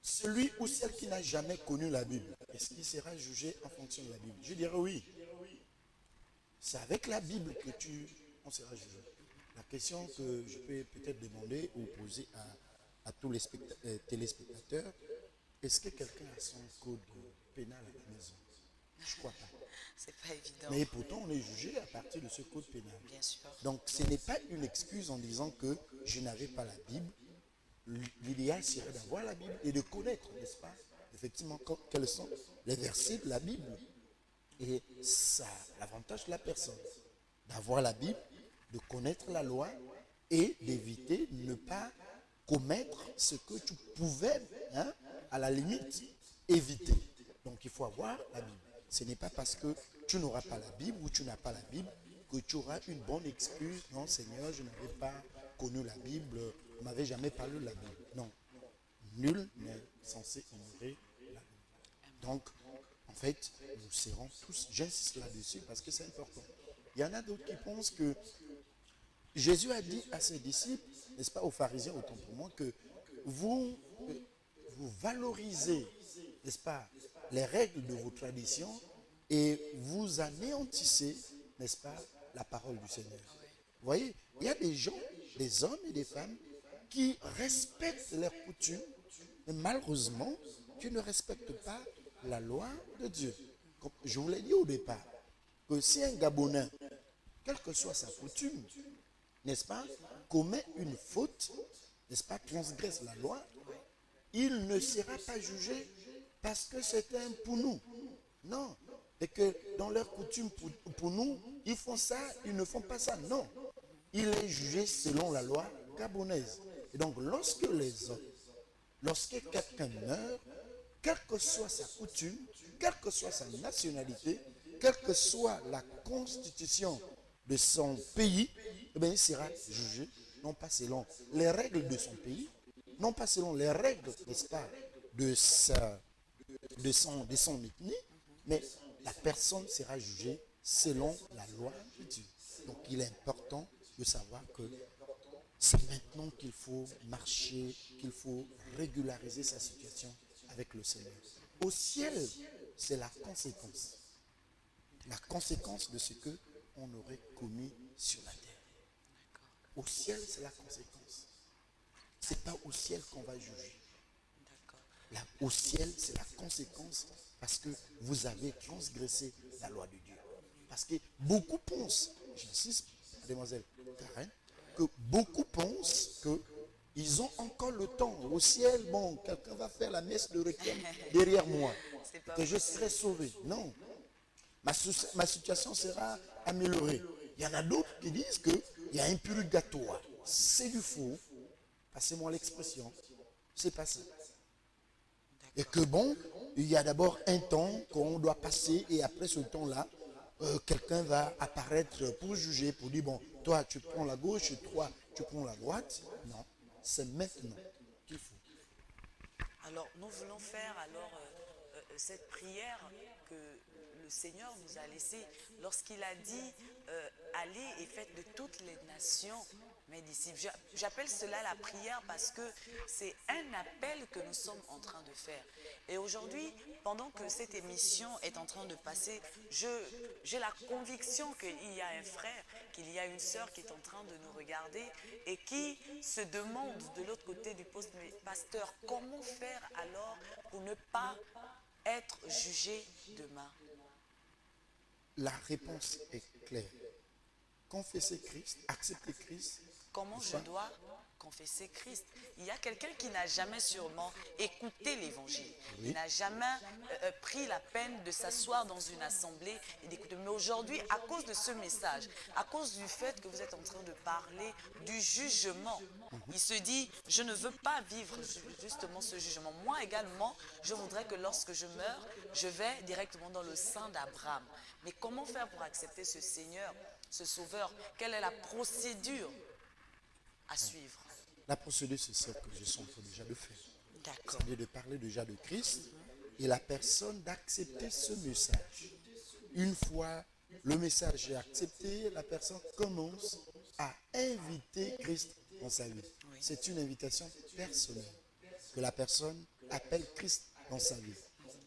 Celui ou celle qui n'a jamais connu la Bible, est-ce qu'il sera jugé en fonction de la Bible? Je dirais oui. C'est avec la Bible que on sera jugé. La question que je peux peut-être demander ou poser à tous les téléspectateurs, est-ce que quelqu'un a son code pénal à la maison? Je ne crois pas. C'est pas évident. Mais pourtant, on est jugé à partir de ce code pénal. Bien sûr. Donc, ce n'est pas une excuse en disant que je n'avais pas la Bible. L'idéal serait d'avoir la Bible et de connaître, n'est-ce pas, effectivement, quels sont les versets de la Bible. Et ça, l'avantage de la personne, d'avoir la Bible, de connaître la loi et d'éviter de ne pas commettre ce que tu pouvais, à la limite, éviter. Donc, il faut avoir la Bible. Ce n'est pas parce que tu n'auras pas la Bible ou tu n'as pas la Bible que tu auras une bonne excuse. Non, Seigneur, je n'avais pas connu la Bible, on ne m'avait jamais parlé de la Bible. Non, nul n'est censé ignorer la Bible. Donc, en fait, nous serons tous, j'insiste là-dessus parce que c'est important. Il y en a d'autres qui pensent que Jésus a dit à ses disciples, n'est-ce pas, aux pharisiens, autant pour moi, que vous valorisez, n'est-ce pas, les règles de vos traditions et vous anéantissez, n'est-ce pas, la parole du Seigneur. Vous voyez, il y a des gens, des hommes et des femmes qui respectent leurs coutumes, mais malheureusement, qui ne respectent pas la loi de Dieu. Comme je vous l'ai dit au départ, que si un Gabonais, quelle que soit sa coutume, n'est-ce pas, commet une faute, n'est-ce pas, transgresse la loi, il ne sera pas jugé parce que c'est un pour nous. Non. Et que dans leur coutume pour nous, ils font ça, ils ne font pas ça. Non. Il est jugé selon la loi gabonaise. Et donc, lorsque quelqu'un meurt, quelle que soit sa coutume, quelle que soit sa nationalité, quelle que soit la constitution de son pays, eh bien, il sera jugé, non pas selon les règles de son pays, non pas selon les règles, n'est-ce pas, de son ethnie, mais la personne sera jugée selon la loi de Dieu. Donc il est important de savoir que c'est maintenant qu'il faut marcher, qu'il faut régulariser sa situation avec le Seigneur. Au ciel, c'est la conséquence. La conséquence de ce qu'on aurait commis sur la terre. Au ciel, c'est la conséquence. Ce n'est pas au ciel qu'on va juger. Là, au ciel, c'est la conséquence parce que vous avez transgressé la loi de Dieu. Parce que beaucoup pensent, j'insiste, mademoiselle Karen, que beaucoup pensent qu'ils ont encore le temps. Au ciel, bon, quelqu'un va faire la messe de requiem derrière moi, que je serai sauvé. Non. Ma situation sera améliorée. Il y en a d'autres qui disent qu'il y a un purgatoire. C'est du faux. Passez-moi l'expression. C'est pas ça. Et que bon, il y a d'abord un temps qu'on doit passer et après ce temps-là, quelqu'un va apparaître pour juger, pour dire, bon, toi tu prends la gauche et toi tu prends la droite. Non, c'est maintenant qu'il faut. Alors, nous voulons faire cette prière que le Seigneur nous a laissée lorsqu'il a dit allez et faites de toutes les nations mes disciples. J'appelle cela la prière parce que c'est un appel que nous sommes en train de faire. Et aujourd'hui, pendant que cette émission est en train de passer, j'ai la conviction qu'il y a un frère, qu'il y a une sœur qui est en train de nous regarder et qui se demande de l'autre côté du poste, mais pasteur, comment faire alors pour ne pas être jugé demain? La réponse est claire. Confesser Christ, accepter Christ. Comment je dois confesser Christ? Il y a quelqu'un qui n'a jamais sûrement écouté l'évangile. Oui. Il n'a jamais pris la peine de s'asseoir dans une assemblée et d'écouter. Mais aujourd'hui, à cause de ce message, à cause du fait que vous êtes en train de parler du jugement, il se dit, je ne veux pas vivre justement ce jugement. Moi également, je voudrais que lorsque je meurs, je vais directement dans le sein d'Abraham. Mais comment faire pour accepter ce Seigneur, ce Sauveur? Quelle est la procédure à suivre? La procédure, c'est celle que je suis en train déjà de faire. D'accord. C'est-à-dire de parler déjà de Christ et la personne d'accepter ce message. Une fois le message est accepté, la personne commence à inviter Christ dans sa vie. Oui. C'est une invitation personnelle que la personne appelle Christ dans sa vie.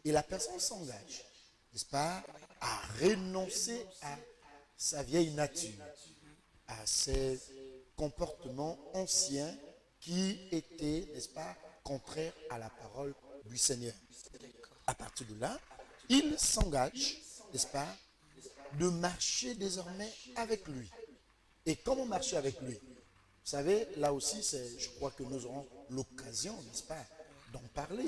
Et la personne s'engage, n'est-ce pas, à renoncer à sa vieille nature, à ses comportements anciens qui étaient, n'est-ce pas, contraires à la parole du Seigneur. À partir de là, il s'engage, n'est-ce pas, de marcher désormais avec lui. Et comment marcher avec lui? Vous savez, là aussi, je crois que nous aurons l'occasion, n'est-ce pas, d'en parler.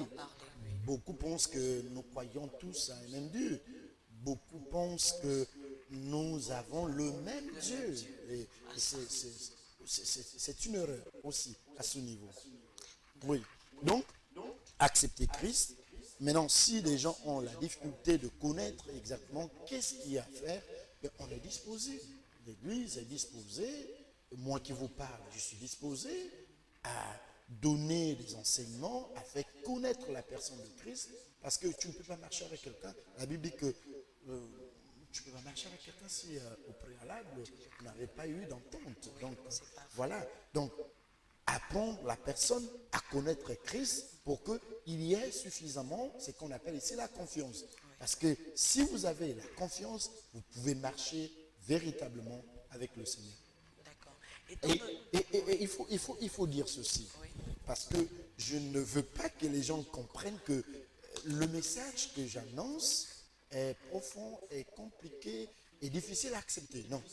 Beaucoup pensent que nous croyons tous à un même Dieu. Beaucoup pensent que nous avons le même Dieu. Et c'est une erreur aussi à ce niveau. Oui. Donc, accepter Christ. Maintenant, si les gens ont la difficulté de connaître exactement qu'est-ce qu'il y a à faire, on est disposé l'Église est disposée, moi qui vous parle, je suis disposé à donner des enseignements, à faire connaître la personne de Christ, parce que tu ne peux pas marcher avec quelqu'un. La Bible dit que tu ne peux pas marcher avec quelqu'un si au préalable, vous n'avez pas eu d'entente. Donc, voilà. Donc, apprendre la personne à connaître Christ pour qu'il y ait suffisamment ce qu'on appelle ici la confiance. Parce que si vous avez la confiance, vous pouvez marcher véritablement avec le Seigneur. D'accord. Et il faut dire ceci, parce que je ne veux pas que les gens comprennent que le message que j'annonce est profond, est compliqué et difficile à accepter. Non.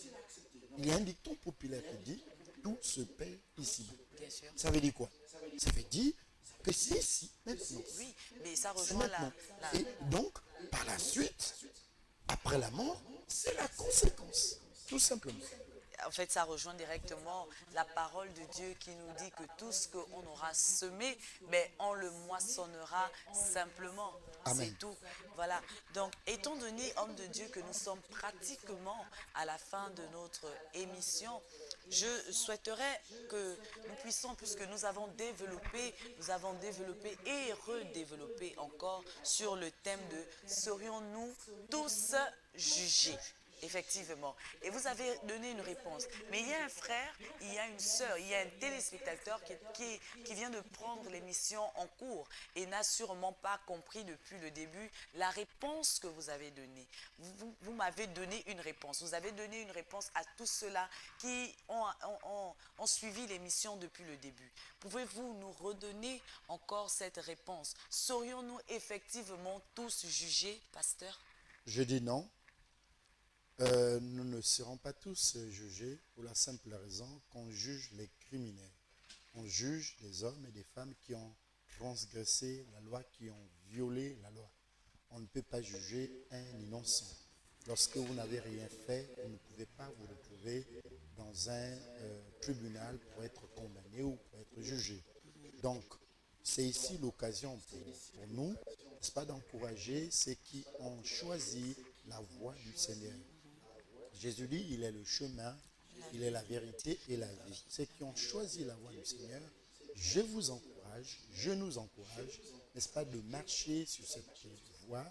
Il y a un dicton populaire qui dit « tout se paie ici-bas ». Ça veut dire quoi? Ça veut dire que c'est ici, maintenant. Oui, mais ça rejoint la... Et donc, par la suite, après la mort, c'est la conséquence, tout simplement. En fait, ça rejoint directement la parole de Dieu qui nous dit que tout ce qu'on aura semé, mais on le moissonnera simplement. Amen. C'est tout. Voilà. Donc, étant donné, homme de Dieu, que nous sommes pratiquement à la fin de notre émission, je souhaiterais que nous puissions, puisque nous avons développé et redéveloppé encore sur le thème de « Serions-nous tous jugés ?» Effectivement. Et vous avez donné une réponse. Mais il y a un frère, il y a une sœur, il y a un téléspectateur qui vient de prendre l'émission en cours et n'a sûrement pas compris depuis le début la réponse que vous avez donnée. Vous m'avez donné une réponse. Vous avez donné une réponse à tous ceux-là qui ont suivi l'émission depuis le début. Pouvez-vous nous redonner encore cette réponse? Serions-nous effectivement tous jugés, pasteur? Je dis non. Nous ne serons pas tous jugés pour la simple raison qu'on juge les criminels. On juge les hommes et les femmes qui ont transgressé la loi, qui ont violé la loi. On ne peut pas juger un innocent. Lorsque vous n'avez rien fait, vous ne pouvez pas vous retrouver dans un tribunal pour être condamné ou pour être jugé. Donc, c'est ici l'occasion pour nous, n'est-ce pas, d'encourager ceux qui ont choisi la voie du Seigneur. Jésus dit, il est le chemin, il est la vérité et la vie. Ceux qui ont choisi la voie du Seigneur, je vous encourage, je nous encourage, n'est-ce pas, de marcher sur cette voie,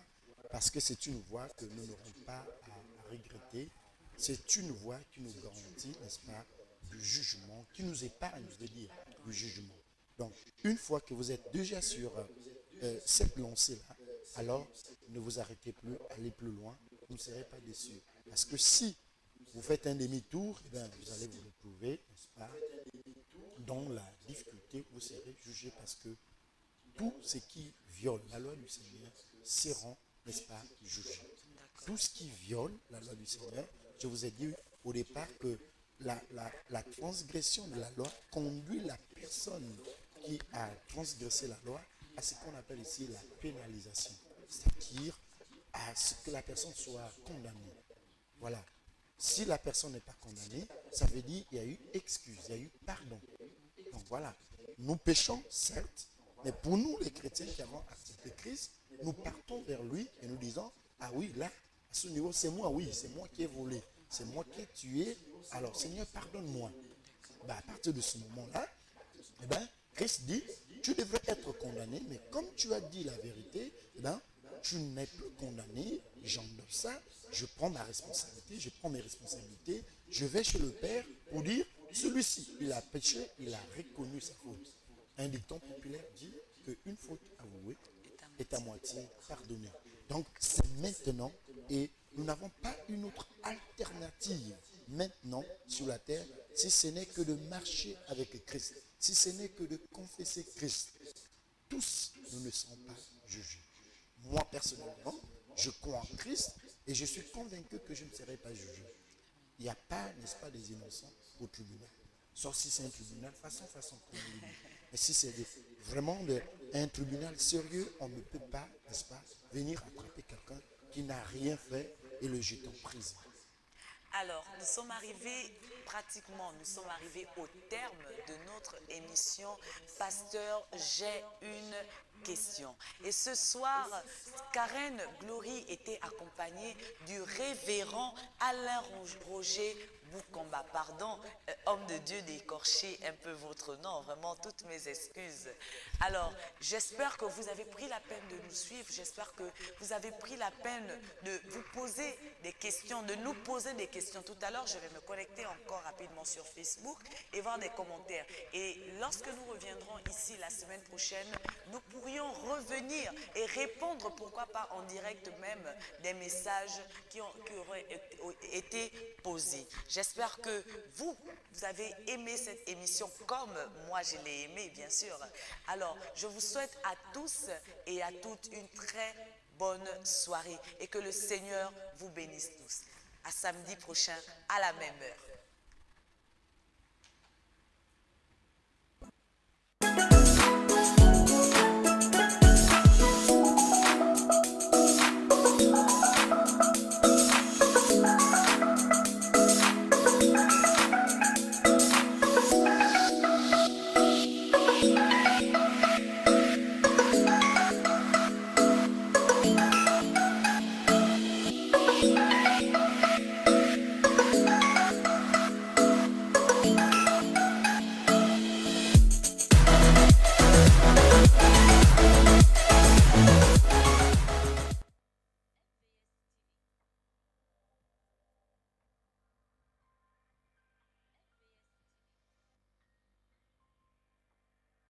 parce que c'est une voie que nous n'aurons pas à regretter. C'est une voie qui nous garantit, n'est-ce pas, du jugement, qui nous épargne, je veux dire, du jugement. Donc, une fois que vous êtes déjà sur cette lancée-là, alors ne vous arrêtez plus, allez plus loin, vous ne serez pas déçus. Parce que si vous faites un demi-tour, eh bien, vous allez vous retrouver, n'est-ce pas, dans la difficulté, vous serez jugé parce que tous ceux qui violent la loi du Seigneur seront, n'est-ce pas, jugés. Tout ce qui viole la loi du Seigneur, je vous ai dit au départ que la transgression de la loi conduit la personne qui a transgressé la loi à ce qu'on appelle ici la pénalisation, c'est-à-dire à ce que la personne soit condamnée. Voilà. Si la personne n'est pas condamnée, ça veut dire qu'il y a eu excuse, il y a eu pardon. Donc voilà. Nous péchons, certes, mais pour nous, les chrétiens qui avons accepté Christ, nous partons vers lui et nous disons, ah oui, là, à ce niveau, c'est moi, oui, c'est moi qui ai volé, c'est moi qui ai tué, alors Seigneur, pardonne-moi. Ben, à partir de ce moment-là, eh ben, Christ dit, tu devrais être condamné, mais comme tu as dit la vérité, eh ben, tu n'es plus condamné, j'endors ça, je prends ma responsabilité, je prends mes responsabilités, je vais chez le Père pour dire, celui-ci, il a péché, il a reconnu sa faute. Un dicton populaire dit qu'une faute avouée est à moitié pardonnée. Donc c'est maintenant, et nous n'avons pas une autre alternative maintenant sur la terre, si ce n'est que de marcher avec Christ, si ce n'est que de confesser Christ. Tous, nous ne serons pas jugés. Moi, personnellement, je crois en Christ et je suis convaincu que je ne serai pas jugé. Il n'y a pas, n'est-ce pas, des innocents au tribunal. Sauf si c'est un tribunal façon comme on dit. Mais si c'est vraiment un tribunal sérieux, on ne peut pas, n'est-ce pas, venir attraper quelqu'un qui n'a rien fait et le jeter en prison. Alors, nous sommes arrivés au terme de notre émission. Pasteur, j'ai une question. Et ce soir, Karen Glory était accompagnée du révérend Alain Roger Boukamba, pardon, homme de Dieu, d'écorcher un peu votre nom, vraiment toutes mes excuses. Alors, j'espère que vous avez pris la peine de nous suivre, j'espère que vous avez pris la peine de vous poser des questions, de nous poser des questions. Tout à l'heure, je vais me connecter encore rapidement sur Facebook et voir des commentaires. Et lorsque nous reviendrons ici la semaine prochaine, nous pourrions revenir et répondre, pourquoi pas en direct même, des messages qui auraient été posés. J'espère que vous avez aimé cette émission comme moi je l'ai aimé, bien sûr. Alors, je vous souhaite à tous et à toutes une très bonne soirée et que le Seigneur vous bénisse tous. À samedi prochain à la même heure. Thank you.